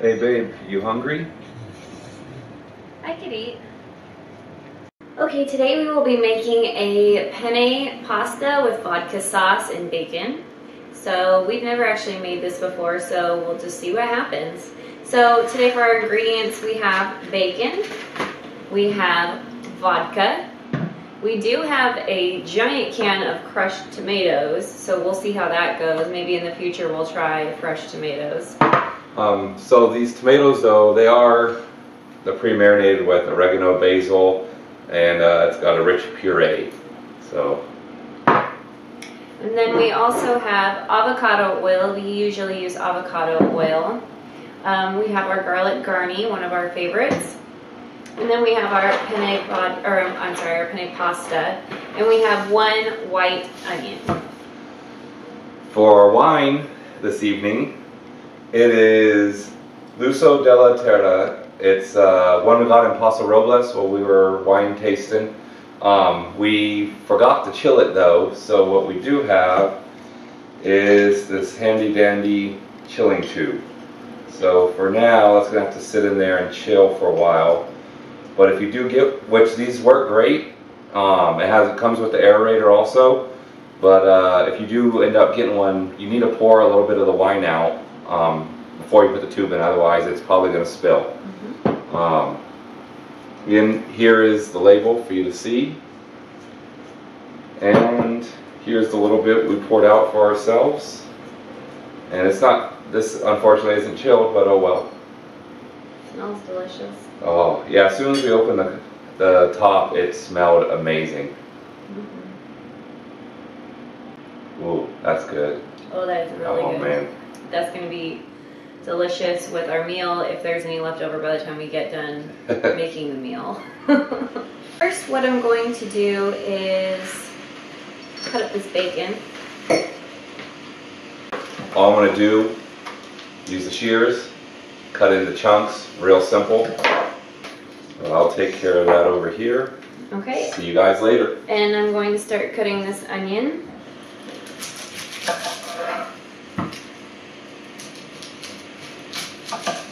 Hey babe, you hungry? I could eat. Okay, today we will be making a penne pasta with vodka sauce and bacon. So we've never actually made this before, so we'll just see what happens. So today for our ingredients, we have bacon, we have vodka, we do have a giant can of crushed tomatoes, so we'll see how that goes. Maybe in the future we'll try fresh tomatoes. So these tomatoes though, they're pre-marinated with oregano, basil, and it's got a rich puree. So. And then we also have avocado oil. We usually use avocado oil. We have our garlic garni, one of our favorites. And then we have our our penne pasta. And we have one white onion. For wine this evening, it is Luso della Terra. It's one we got in Paso Robles while we were wine tasting. We forgot to chill it though, so what we do have is this handy dandy chilling tube. So for now, it's gonna have to sit in there and chill for a while. But if you do get, which these work great, it comes with the aerator also. But if you do end up getting one, you need to pour a little bit of the wine out before you put the tube in, otherwise it's probably going to spill. Again, here is the label for you to see. And here's the little bit we poured out for ourselves. And it's not, this unfortunately isn't chilled, but oh well. Smells delicious. Oh yeah, as soon as we opened the top, it smelled amazing. Ooh, that's good. Oh, that is really good. Oh man. That's going to be delicious with our meal if there's any left over by the time we get done making the meal. First, what I'm going to do is cut up this bacon. All I'm going to do, use the shears, cut into chunks, real simple. So I'll take care of that over here. Okay. See you guys later. And I'm going to start cutting this onion.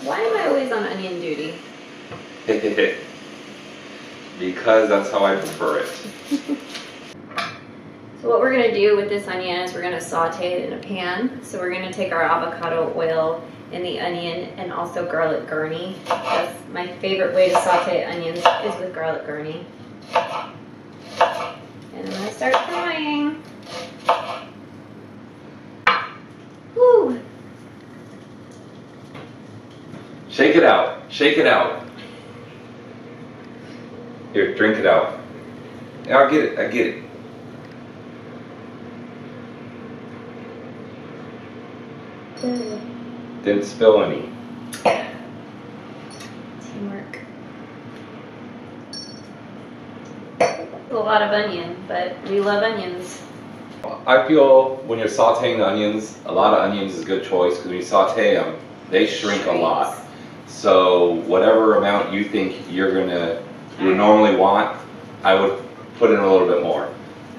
Why am I always on onion duty? Because that's how I prefer it. So what we're going to do with this onion is we're going to saute it in a pan. So we're going to take our avocado oil and the onion and also garlic garni. That's my favorite way to saute onions is with garlic garni. And I'm going to start frying. Woo! Shake it out. Shake it out. Here, drink it out. Yeah, I'll get it. I get it. Didn't spill any. Teamwork. A lot of onion, but we love onions. I feel when you're sauteing the onions, a lot of onions is a good choice because when you saute them, they shrink a lot. So whatever amount you think you would normally want, I would put in a little bit more.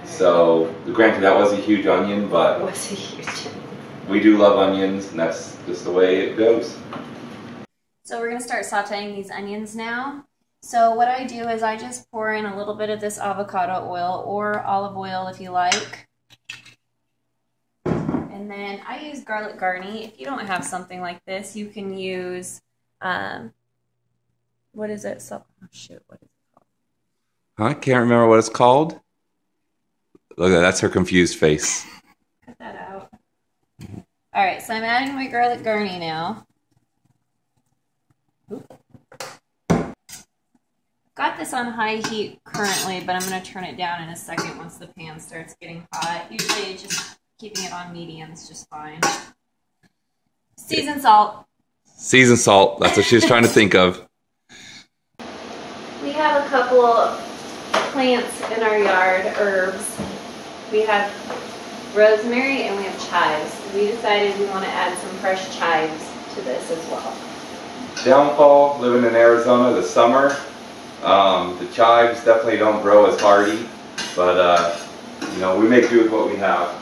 So granted, that was a huge onion, but it was a huge onion. We do love onions, and that's just the way it goes. So we're going to start sauteing these onions now. So what I do is I just pour in a little bit of this avocado oil or olive oil if you like. And then I use garlic garni. If you don't have something like this, you can use, what is it? Oh, shoot, what is it called? I can't remember what it's called. Look at that, that's her confused face. Cut that out. All right, so I'm adding my garlic garni now. Got this on high heat currently, but I'm going to turn it down in a second once the pan starts getting hot. Usually just keeping it on medium is just fine. Seasoned salt. Seasoned salt, that's what she was trying to think of. We have a couple of plants in our yard, herbs. We have rosemary and we have chives. We decided we want to add some fresh chives to this as well. Downfall, living in Arizona this summer, the chives definitely don't grow as hardy, but you know, we make do with what we have.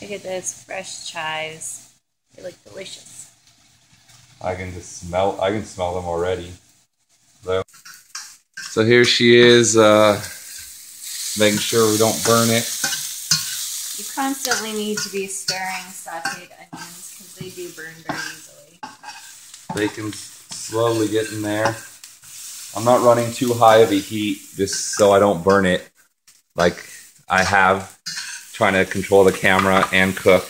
Look at those fresh chives. They look delicious. I can smell them already. So here she is, making sure we don't burn it. You constantly need to be stirring sauteed onions because they do burn very easily. Bacon's slowly getting there. I'm not running too high of a heat just so I don't burn it like I have, trying to control the camera and cook.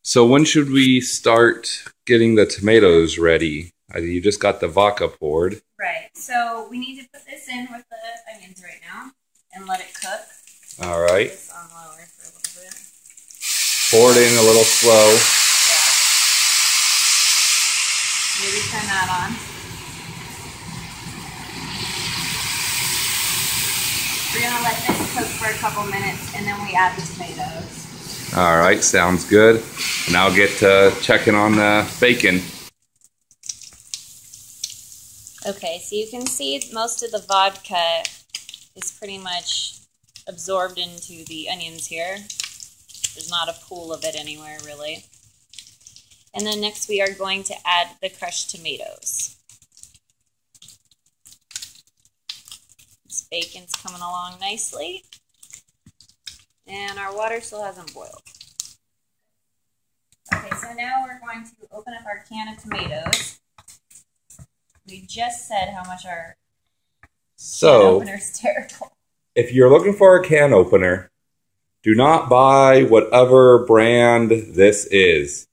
So when should we start getting the tomatoes ready? You just got the vodka poured. Right, so we need to put this in with the onions right now and let it cook. All right. Put this on lower for a little bit. Pour it in a little slow. Yeah. Maybe turn that on. We're gonna let this cook for a couple minutes and then we add the tomatoes. All right, sounds good. And I'll get to checking on the bacon. Okay, so you can see most of the vodka is pretty much absorbed into the onions here. There's not a pool of it anywhere, really. And then next we are going to add the crushed tomatoes. This bacon's coming along nicely. And our water still hasn't boiled. Okay, so now we're going to open up our can of tomatoes. We just said how much our can opener is terrible. If you're looking for a can opener, do not buy whatever brand this is.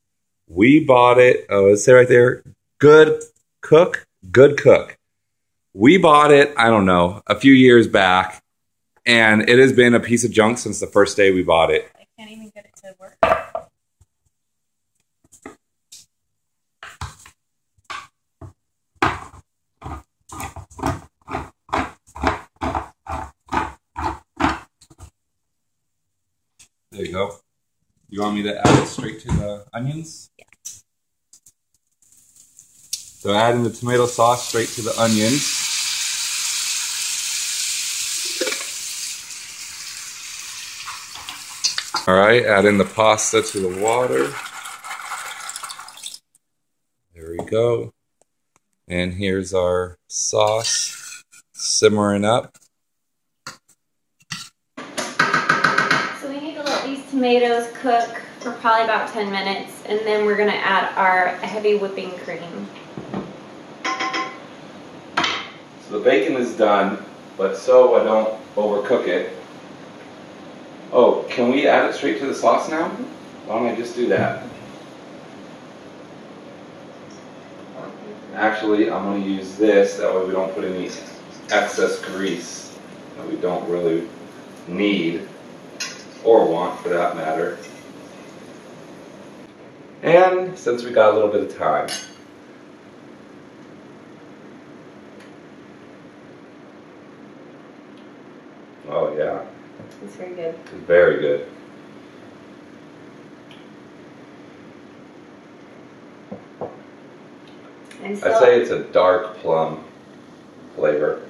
We bought it, oh, let's say right there, Good Cook. We bought it, I don't know, a few years back, and it has been a piece of junk since the first day we bought it. I can't even get it to work. There you go. You want me to add it straight to the onions? Yeah. So adding the tomato sauce straight to the onions. All right, add in the pasta to the water. There we go. And here's our sauce simmering up. Tomatoes cook for probably about 10 minutes, and then we're going to add our heavy whipping cream. So the bacon is done, but so I don't overcook it. Oh, can we add it straight to the sauce now? Why don't I just do that? Actually, I'm going to use this, that way we don't put any excess grease that we don't really need. Or want, for that matter. And since we got a little bit of time, oh yeah, it's very good. It's very good. I'd say it's a dark plum flavor,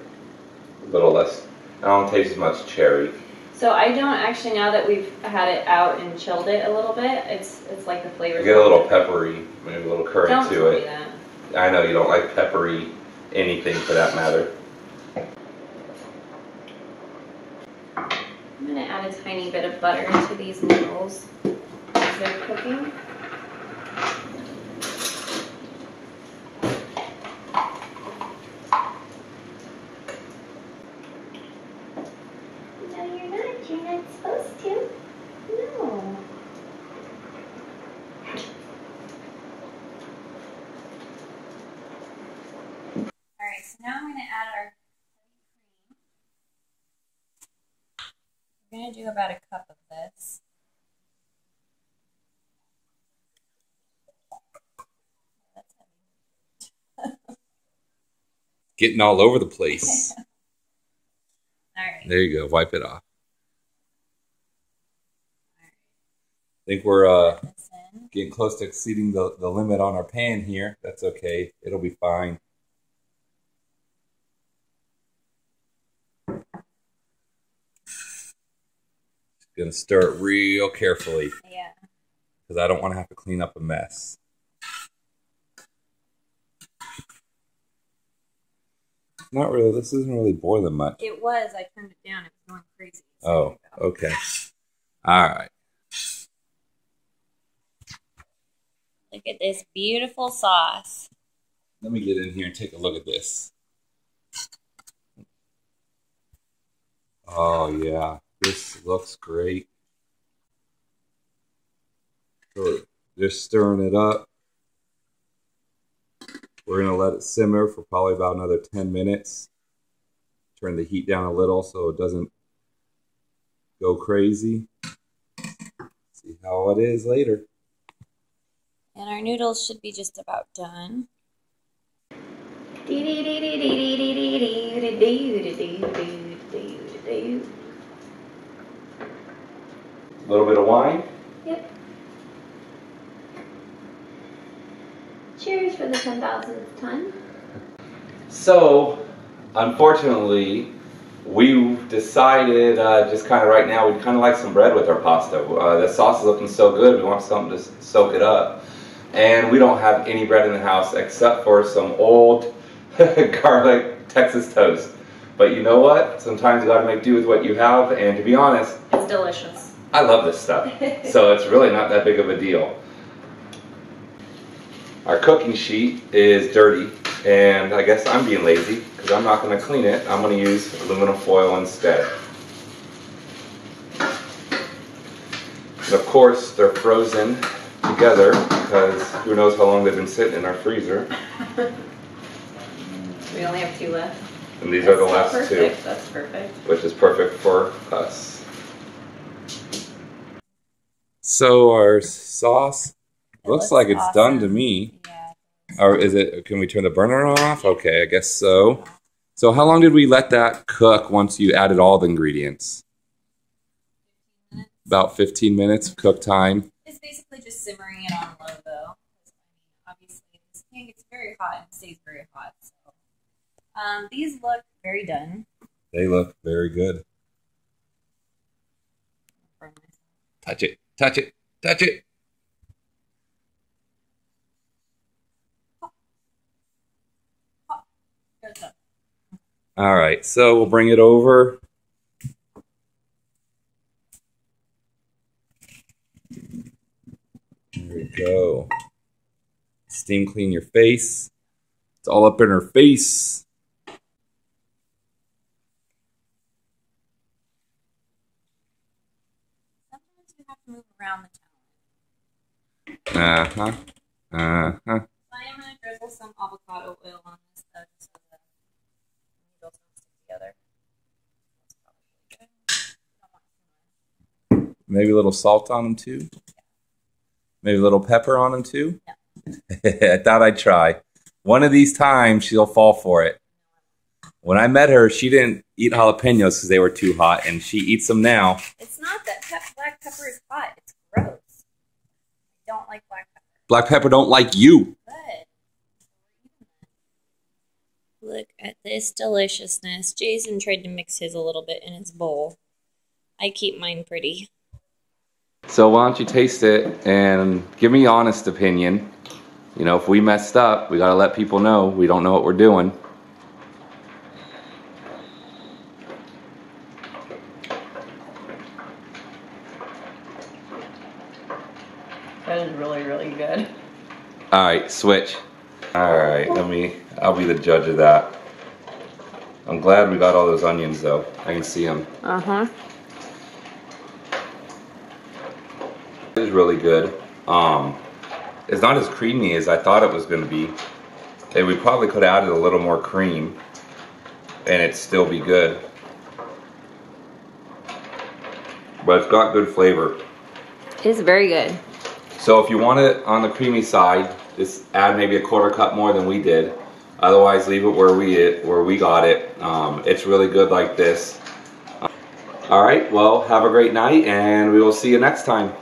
a little less. I don't taste as much cherry. So I don't actually, now that we've had it out and chilled it a little bit, it's like the flavor. You get a little peppery, maybe a little curry to it. Don't tell me that. I know you don't like peppery anything for that matter. I'm going to add a tiny bit of butter into these noodles as they're cooking. You're not supposed to. No. Alright, so now I'm going to add our cream. We're going to do about a cup of this. That's heavy. Getting all over the place. Alright. There you go, wipe it off. I think we're getting close to exceeding the limit on our pan here. That's okay. It'll be fine. Gonna stir it real carefully. Yeah. Because I don't want to have to clean up a mess. Not really. This isn't really boiling much. It was. I turned it down. It was going crazy. Oh, okay. All right. Look at this beautiful sauce. Let me get in here and take a look at this. Oh, yeah. This looks great. So just stirring it up. We're going to let it simmer for probably about another 10 minutes. Turn the heat down a little so it doesn't go crazy. See how it is later. And our noodles should be just about done. A little bit of wine. Yep. Cheers for the 10,000th time. So, unfortunately, we decided just kind of right now we'd kind of like some bread with our pasta. The sauce is looking so good, we want something to soak it up. And we don't have any bread in the house except for some old garlic Texas toast. But you know what? Sometimes you gotta make do with what you have, and to be honest, it's delicious. I love this stuff. So it's really not that big of a deal. Our cooking sheet is dirty, and I guess I'm being lazy because I'm not going to clean it. I'm going to use aluminum foil instead. And of course, they're frozen together because who knows how long they've been sitting in our freezer. We only have 2 left. And these are the last perfect. 2. That's perfect. Which is perfect for us. So our sauce looks like it's awesome. Done to me. Yeah. Or is it, can we turn the burner off? Okay, I guess so. So how long did we let that cook once you added all the ingredients? 15 minutes. About 15 minutes of cook time. It's basically just simmering it on low though. Obviously this pan gets very hot and stays very hot. So these look very done. They look very good. Touch it, touch it, touch it. All right, so we'll bring it over. There we go. Steam clean your face. It's all up in her face. Sometimes you have to move around the talent. I am going to drizzle some avocado oil on this though, just so the noodles don't stick together. Maybe a little salt on them too? Yeah. Maybe a little pepper on them too? Yeah. I thought I'd try. One of these times she'll fall for it. When I met her, she didn't eat jalapenos because they were too hot, and she eats them now. It's not that black pepper is hot. It's gross. I don't like black pepper. Black pepper don't like you. Good. Look at this deliciousness. Jason tried to mix his a little bit in his bowl. I keep mine pretty. So why don't you taste it and give me an honest opinion. You know, if we messed up, we gotta let people know we don't know what we're doing. That is really, really good. Alright, switch. Alright, I'll be the judge of that. I'm glad we got all those onions though. I can see them. Uh-huh. It is really good. It's not as creamy as I thought it was going to be. And we probably could have added a little more cream and it'd still be good. But it's got good flavor. It's very good. So if you want it on the creamy side, just add maybe a 1/4 cup more than we did. Otherwise, leave it where we got it. It's really good like this. All right, well, have a great night and we will see you next time.